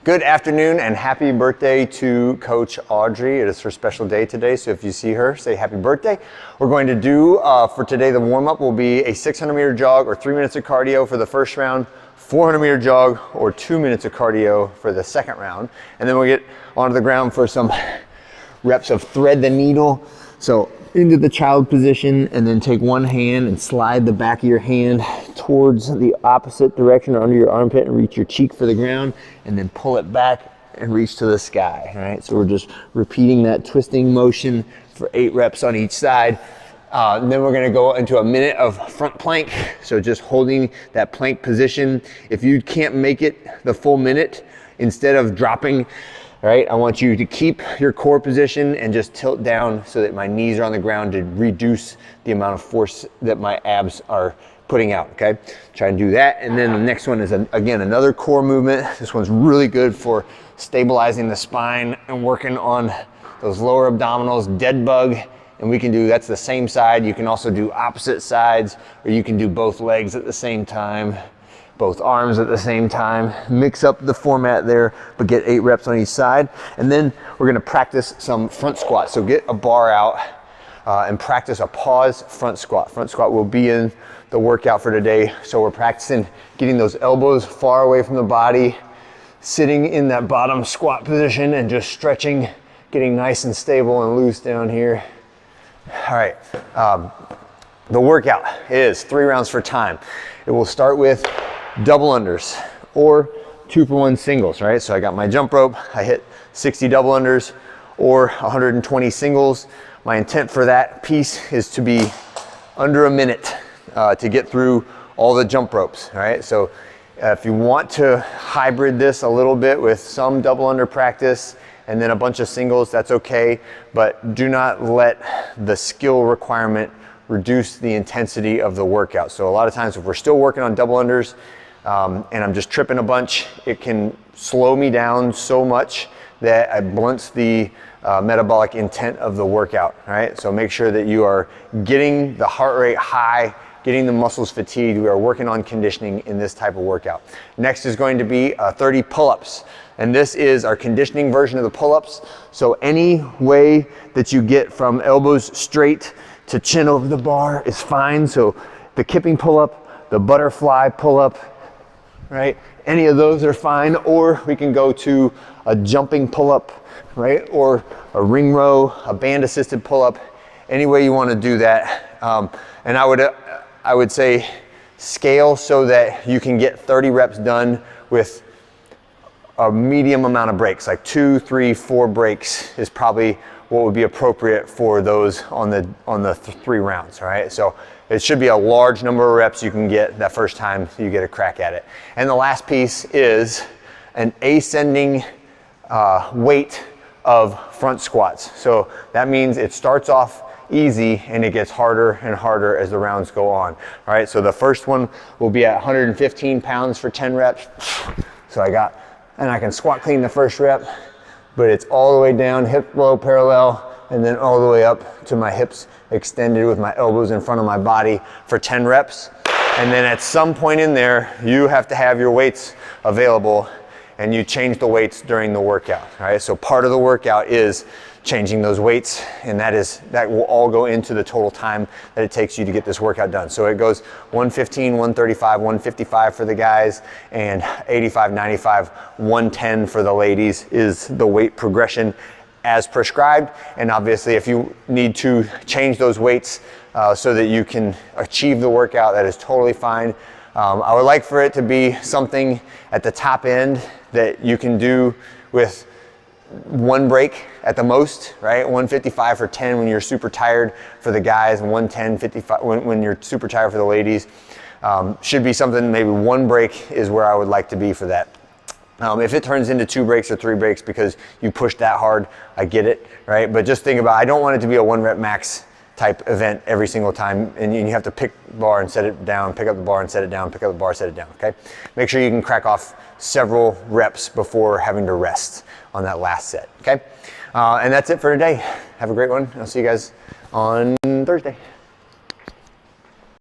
Good afternoon and happy birthday to Coach Audrey. It is her special day today, so if you see her, say happy birthday. We're going to do, for today, the warm-up will be a 600-meter jog or 3 minutes of cardio for the first round, 400-meter jog or 2 minutes of cardio for the second round. And then we'll get onto the ground for some reps of thread the needle. So into the child position, and then take one hand and slide the back of your hand towards the opposite direction or under your armpit and reach your cheek for the ground, and then pull it back and reach to the sky. All right, so we're just repeating that twisting motion for 8 reps on each side. And then we're gonna go into a minute of front plank. So just holding that plank position. If you can't make it the full minute, instead of dropping, all right, I want you to keep your core position and just tilt down so that my knees are on the ground to reduce the amount of force that my abs are putting out, okay? Try and do that. And then the next one is, again, another core movement. This one's really good for stabilizing the spine and working on those lower abdominals, dead bug. And we can do, that's the same side. You can also do opposite sides, or you can do both legs at the same time, both arms at the same time. Mix up the format there, but get 8 reps on each side. And then we're gonna practice some front squats. So get a bar out and practice a pause front squat. Front squat will be in the workout for today. So we're practicing getting those elbows far away from the body, sitting in that bottom squat position and just stretching, getting nice and stable and loose down here. All right, the workout is 3 rounds for time. It will start with double unders or 2-for-1 singles, right? So I got my jump rope, I hit 60 double unders or 120 singles. My intent for that piece is to be under a minute to get through all the jump ropes, all right? So if you want to hybrid this a little bit with some double under practice and then a bunch of singles, that's okay, but do not let the skill requirement reduce the intensity of the workout. So a lot of times if we're still working on double unders and I'm just tripping a bunch, it can slow me down so much that it blunts the metabolic intent of the workout, right? So make sure that you are getting the heart rate high, getting the muscles fatigued. We are working on conditioning in this type of workout. Next is going to be 30 pull-ups. And this is our conditioning version of the pull-ups. So any way that you get from elbows straight to chin over the bar is fine. So the kipping pull-up, the butterfly pull-up, right? Any of those are fine, or we can go to a jumping pull-up, right? Or a ring row, a band assisted pull-up, any way you want to do that. And I would say scale so that you can get 30 reps done with a medium amount of breaks, like 2, 3, 4 breaks is probably what would be appropriate for those on the 3 rounds, all right? So it should be a large number of reps you can get that first time you get a crack at it. And the last piece is an ascending weight of front squats. So that means it starts off easy and it gets harder and harder as the rounds go on. All right, so the first one will be at 115 pounds for 10 reps. So I can squat clean the first rep, but it's all the way down, hip low parallel, and then all the way up to my hips extended with my elbows in front of my body for 10 reps. And then at some point in there, you have to have your weights available and you change the weights during the workout, right? So part of the workout is changing those weights, and that will all go into the total time that it takes you to get this workout done. So it goes 115, 135, 155 for the guys, and 85, 95, 110 for the ladies is the weight progression as prescribed. And obviously if you need to change those weights so that you can achieve the workout, that is totally fine. I would like for it to be something at the top end that you can do with 1 break at the most, right? 155 for 10 when you're super tired for the guys, and 110, 55 when you're super tired for the ladies. Should be something, maybe 1 break is where I would like to be for that. If it turns into 2 breaks or 3 breaks because you pushed that hard, I get it, right? But just think about, I don't want it to be a 1 rep max type event every single time, and you have to pick the bar and set it down, pick up the bar and set it down, pick up the bar, set it down, okay? Make sure you can crack off several reps before having to rest on that last set, okay? And that's it for today. Have a great one. I'll see you guys on Thursday.